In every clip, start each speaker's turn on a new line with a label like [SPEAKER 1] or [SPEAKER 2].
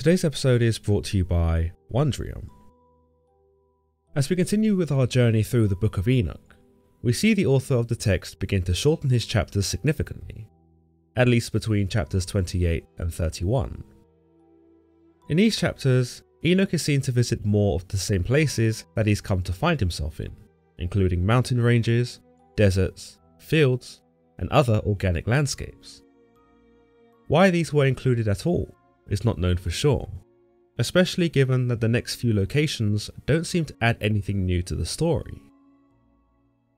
[SPEAKER 1] Today's episode is brought to you by Wondrium. As we continue with our journey through the Book of Enoch, we see the author of the text begin to shorten his chapters significantly, at least between chapters 28 and 31. In these chapters, Enoch is seen to visit more of the same places that he's come to find himself in, including mountain ranges, deserts, fields, and other organic landscapes. Why these were included at all is not known for sure, especially given that the next few locations don't seem to add anything new to the story.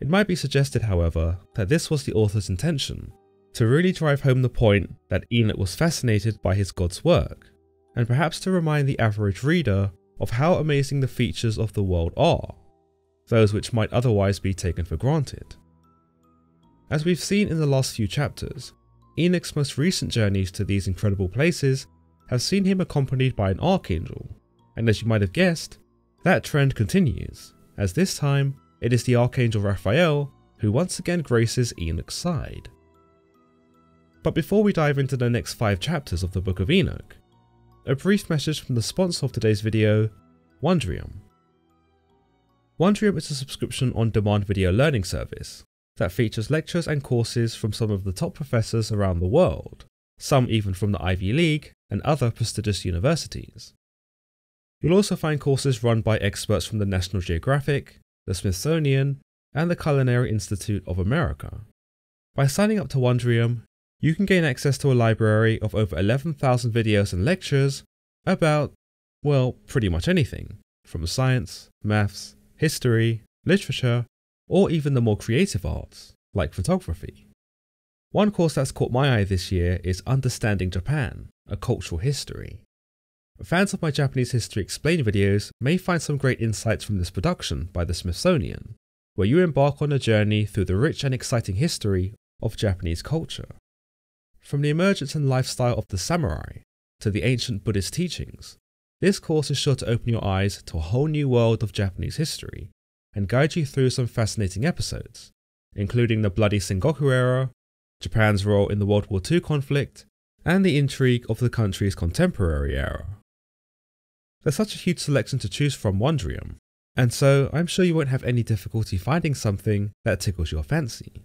[SPEAKER 1] It might be suggested, however, that this was the author's intention, to really drive home the point that Enoch was fascinated by his God's work, and perhaps to remind the average reader of how amazing the features of the world are, those which might otherwise be taken for granted. As we've seen in the last few chapters, Enoch's most recent journeys to these incredible places have seen him accompanied by an archangel, and as you might have guessed, that trend continues, as this time it is the archangel Raphael who once again graces Enoch's side. But before we dive into the next 5 chapters of the Book of Enoch, a brief message from the sponsor of today's video, Wondrium. Wondrium is a subscription on-demand video learning service that features lectures and courses from some of the top professors around the world, some even from the Ivy League and other prestigious universities. You'll also find courses run by experts from the National Geographic, the Smithsonian, and the Culinary Institute of America. By signing up to Wondrium, you can gain access to a library of over 11,000 videos and lectures about, well, pretty much anything, from science, maths, history, literature, or even the more creative arts, like photography. One course that's caught my eye this year is Understanding Japan, a Cultural History. Fans of my Japanese History Explained videos may find some great insights from this production by the Smithsonian, where you embark on a journey through the rich and exciting history of Japanese culture. From the emergence and lifestyle of the samurai to the ancient Buddhist teachings, this course is sure to open your eyes to a whole new world of Japanese history and guide you through some fascinating episodes, including the bloody Sengoku era, Japan's role in the World War II conflict, and the intrigue of the country's contemporary era. There's such a huge selection to choose from Wondrium, and so I'm sure you won't have any difficulty finding something that tickles your fancy.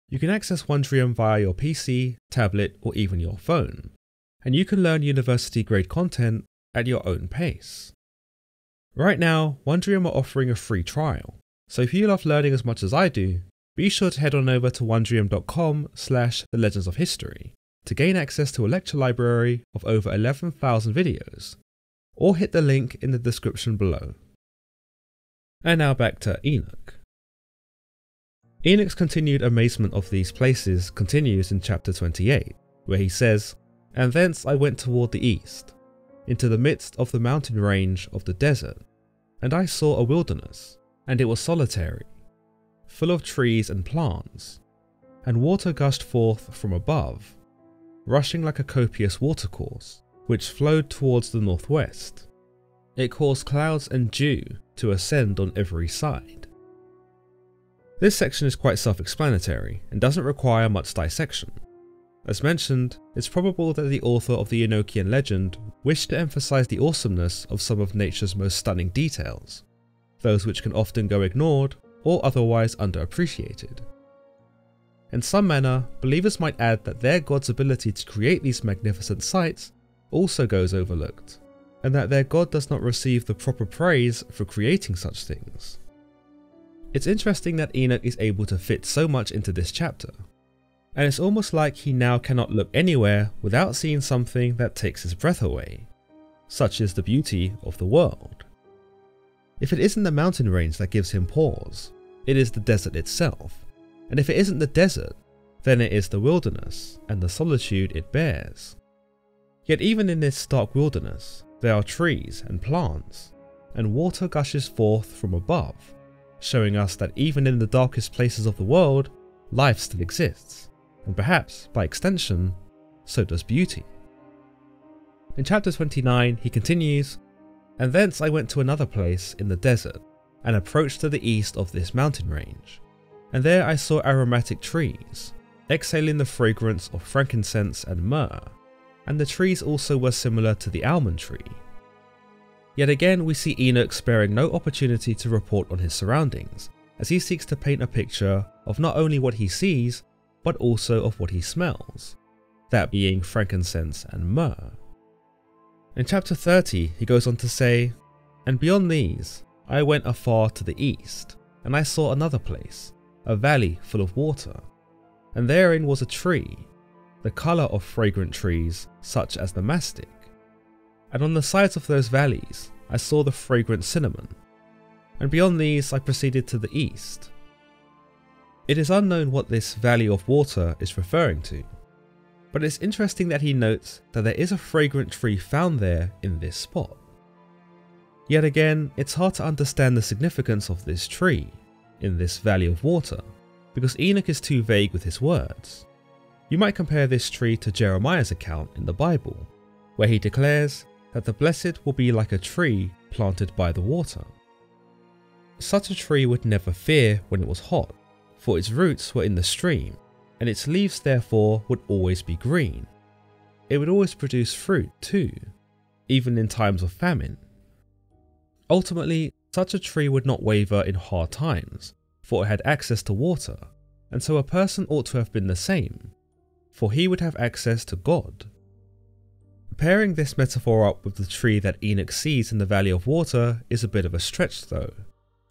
[SPEAKER 1] You can access Wondrium via your PC, tablet, or even your phone, and you can learn university-grade content at your own pace. Right now, Wondrium are offering a free trial, so if you love learning as much as I do, be sure to head on over to wondrium.com/theLegendsOfHistory to gain access to a lecture library of over 11,000 videos, or hit the link in the description below. And now back to Enoch. Enoch's continued amazement of these places continues in chapter 28, where he says, "And thence I went toward the east, into the midst of the mountain range of the desert, and I saw a wilderness, and it was solitary, full of trees and plants, and water gushed forth from above, rushing like a copious watercourse, which flowed towards the northwest. It caused clouds and dew to ascend on every side." This section is quite self-explanatory and doesn't require much dissection. As mentioned, it's probable that the author of the Enochian legend wished to emphasize the awesomeness of some of nature's most stunning details, those which can often go ignored or otherwise underappreciated. In some manner, believers might add that their God's ability to create these magnificent sights also goes overlooked, and that their God does not receive the proper praise for creating such things. It's interesting that Enoch is able to fit so much into this chapter, and it's almost like he now cannot look anywhere without seeing something that takes his breath away, such is the beauty of the world. If it isn't the mountain range that gives him pause, it is the desert itself, and if it isn't the desert, then it is the wilderness and the solitude it bears. Yet even in this stark wilderness, there are trees and plants, and water gushes forth from above, showing us that even in the darkest places of the world, life still exists, and perhaps, by extension, so does beauty. In chapter 29, he continues, "And thence I went to another place in the desert, and approached to the east of this mountain range, and there I saw aromatic trees, exhaling the fragrance of frankincense and myrrh, and the trees also were similar to the almond tree. Yet again we see Enoch sparing no opportunity to report on his surroundings, as he seeks to paint a picture of not only what he sees, but also of what he smells, that being frankincense and myrrh. In chapter 30 he goes on to say, "And beyond these I went afar to the east, and I saw another place, a valley full of water, and therein was a tree, the colour of fragrant trees such as the mastic. And on the sides of those valleys I saw the fragrant cinnamon, and beyond these I proceeded to the east." It is unknown what this valley of water is referring to, but it's interesting that he notes that there is a fragrant tree found there in this spot. Yet again, it's hard to understand the significance of this tree in this valley of water, because Enoch is too vague with his words. You might compare this tree to Jeremiah's account in the Bible, where he declares that the blessed will be like a tree planted by the water. Such a tree would never fear when it was hot, for its roots were in the stream, and its leaves therefore would always be green. It would always produce fruit too, even in times of famine. Ultimately, such a tree would not waver in hard times, for it had access to water, and so a person ought to have been the same, for he would have access to God. Pairing this metaphor up with the tree that Enoch sees in the Valley of Water is a bit of a stretch though,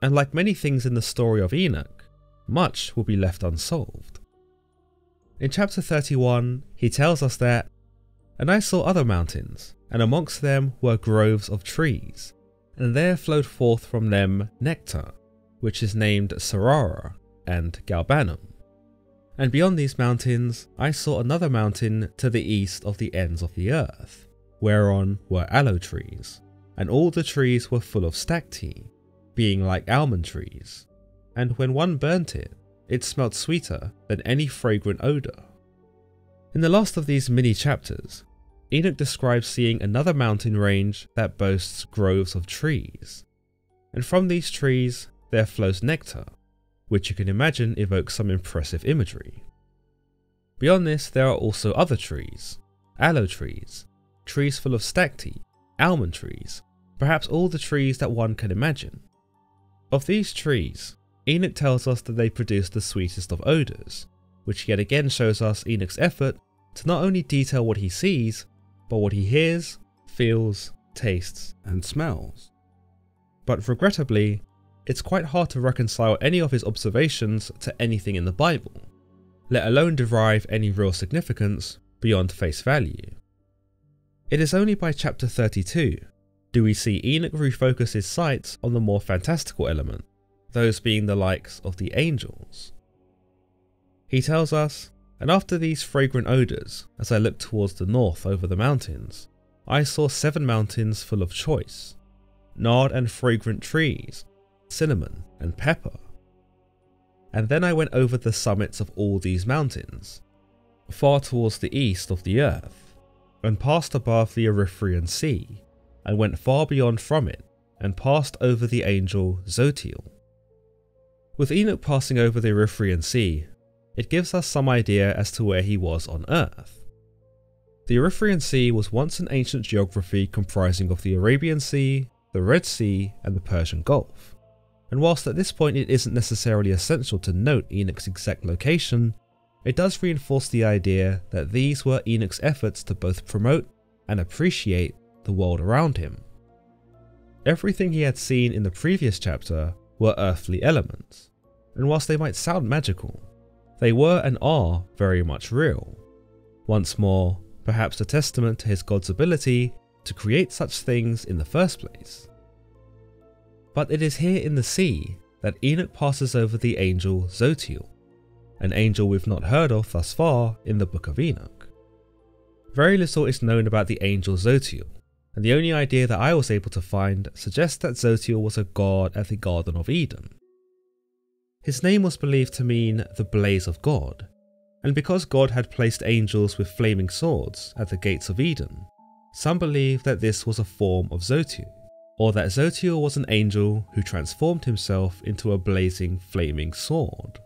[SPEAKER 1] and like many things in the story of Enoch, much will be left unsolved. In chapter 31, he tells us that, "And I saw other mountains, and amongst them were groves of trees, and there flowed forth from them nectar, which is named Sarara and Galbanum. And beyond these mountains I saw another mountain to the east of the ends of the earth, whereon were aloe trees, and all the trees were full of stacte, being like almond trees, and when one burnt it, it smelt sweeter than any fragrant odour." In the last of these mini chapters, Enoch describes seeing another mountain range that boasts groves of trees, and from these trees there flows nectar, which you can imagine evokes some impressive imagery. Beyond this there are also other trees, aloe trees, trees full of stacte, almond trees, perhaps all the trees that one can imagine. Of these trees, Enoch tells us that they produce the sweetest of odours, which yet again shows us Enoch's effort to not only detail what he sees, but what he hears, feels, tastes, and smells. But regrettably, it's quite hard to reconcile any of his observations to anything in the Bible, let alone derive any real significance beyond face value. It is only by chapter 32 do we see Enoch refocus his sights on the more fantastical element, those being the likes of the angels. He tells us, "And after these fragrant odours, as I looked towards the north over the mountains, I saw 7 mountains full of choice, nard and fragrant trees, cinnamon and pepper. And then I went over the summits of all these mountains, far towards the east of the earth, and passed above the Erythraean Sea, and went far beyond from it, and passed over the angel Zotiel." With Enoch passing over the Erythraean Sea, it gives us some idea as to where he was on Earth. The Erythraean Sea was once an ancient geography comprising of the Arabian Sea, the Red Sea, and the Persian Gulf. And whilst at this point it isn't necessarily essential to note Enoch's exact location, it does reinforce the idea that these were Enoch's efforts to both promote and appreciate the world around him. Everything he had seen in the previous chapter were earthly elements, and whilst they might sound magical, they were and are very much real. Once more, perhaps a testament to his God's ability to create such things in the first place. But it is here in the sea that Enoch passes over the angel Zotiel, an angel we've not heard of thus far in the Book of Enoch. Very little is known about the angel Zotiel, and the only idea that I was able to find suggests that Zotiel was a god at the Garden of Eden. His name was believed to mean the blaze of God, and because God had placed angels with flaming swords at the gates of Eden, some believe that this was a form of Zotiel, or that Zotiel was an angel who transformed himself into a blazing flaming sword.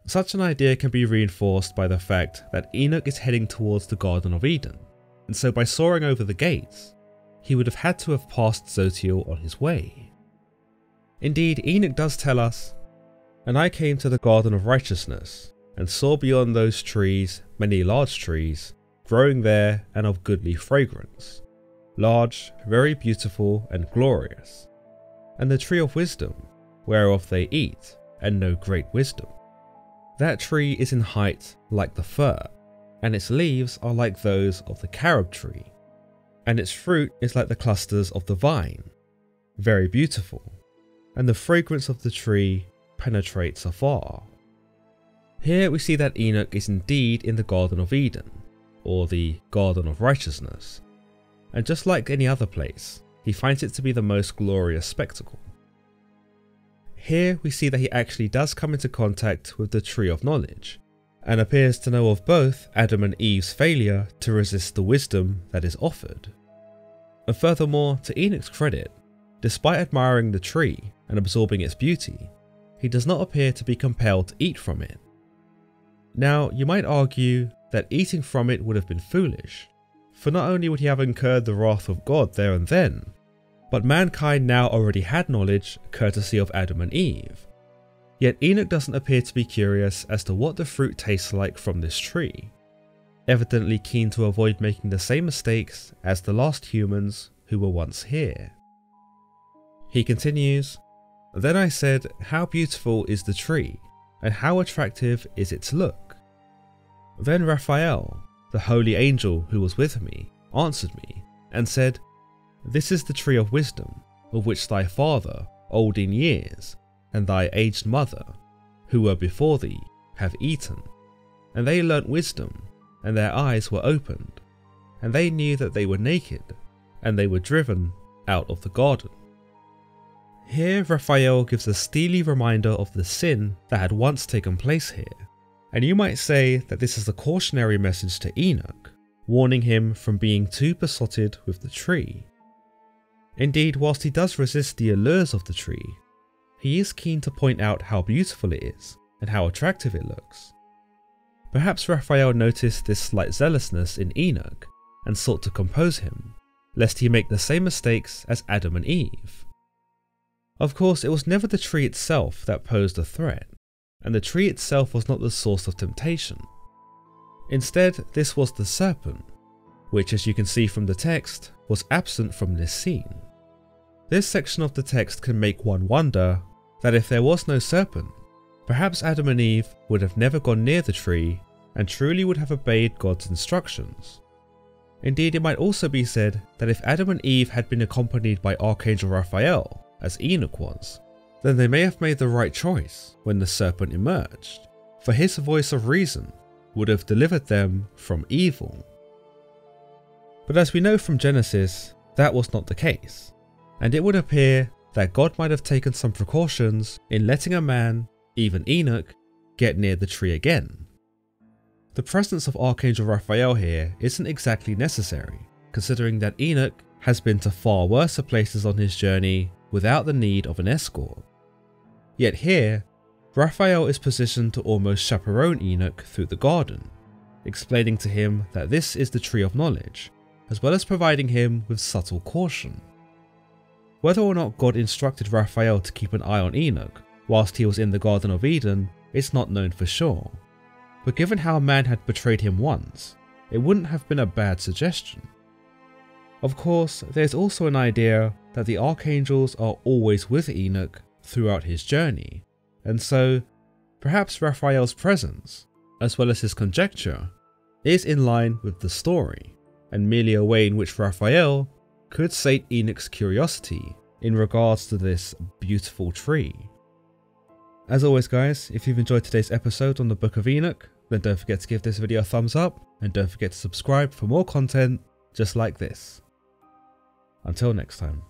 [SPEAKER 1] Such an idea can be reinforced by the fact that Enoch is heading towards the Garden of Eden, and so by soaring over the gates, he would have had to have passed Zotiel on his way. Indeed, Enoch does tell us, "And I came to the garden of righteousness, and saw beyond those trees many large trees, growing there and of goodly fragrance, large, very beautiful and glorious, and the tree of wisdom, whereof they eat, and know great wisdom. That tree is in height like the fir, and its leaves are like those of the carob tree, and its fruit is like the clusters of the vine, very beautiful, and the fragrance of the tree penetrates afar." Here we see that Enoch is indeed in the Garden of Eden, or the Garden of Righteousness, and just like any other place, he finds it to be the most glorious spectacle. Here we see that he actually does come into contact with the Tree of Knowledge, and appears to know of both Adam and Eve's failure to resist the wisdom that is offered. And furthermore, to Enoch's credit, despite admiring the tree and absorbing its beauty, he does not appear to be compelled to eat from it. Now, you might argue that eating from it would have been foolish, for not only would he have incurred the wrath of God there and then, but mankind now already had knowledge courtesy of Adam and Eve. Yet Enoch doesn't appear to be curious as to what the fruit tastes like from this tree, evidently keen to avoid making the same mistakes as the last humans who were once here. He continues, "Then I said, how beautiful is the tree, and how attractive is its look. Then Raphael, the holy angel who was with me, answered me, and said, This is the tree of wisdom, of which thy father, old in years, and thy aged mother, who were before thee, have eaten. And they learnt wisdom, and their eyes were opened, and they knew that they were naked, and they were driven out of the garden." Here Raphael gives a steely reminder of the sin that had once taken place here, and you might say that this is a cautionary message to Enoch, warning him from being too besotted with the tree. Indeed, whilst he does resist the allures of the tree, he is keen to point out how beautiful it is and how attractive it looks. Perhaps Raphael noticed this slight zealousness in Enoch and sought to compose him, lest he make the same mistakes as Adam and Eve. Of course, it was never the tree itself that posed a threat, and the tree itself was not the source of temptation. Instead, this was the serpent, which, as you can see from the text, was absent from this scene. This section of the text can make one wonder that if there was no serpent, perhaps Adam and Eve would have never gone near the tree and truly would have obeyed God's instructions. Indeed, it might also be said that if Adam and Eve had been accompanied by Archangel Raphael, as Enoch was, then they may have made the right choice when the serpent emerged, for his voice of reason would have delivered them from evil. But as we know from Genesis, that was not the case, and it would appear that God might have taken some precautions in letting a man, even Enoch, get near the tree again. The presence of Archangel Raphael here isn't exactly necessary, considering that Enoch has been to far worse places on his journey without the need of an escort. Yet here, Raphael is positioned to almost chaperone Enoch through the garden, explaining to him that this is the tree of knowledge, as well as providing him with subtle caution. Whether or not God instructed Raphael to keep an eye on Enoch whilst he was in the Garden of Eden is not known for sure, but given how man had betrayed him once, it wouldn't have been a bad suggestion. Of course, there's also an idea that the archangels are always with Enoch throughout his journey, and so perhaps Raphael's presence, as well as his conjecture, is in line with the story, and merely a way in which Raphael could sate Enoch's curiosity in regards to this beautiful tree. As always guys, if you've enjoyed today's episode on the Book of Enoch, then don't forget to give this video a thumbs up, and don't forget to subscribe for more content just like this. Until next time.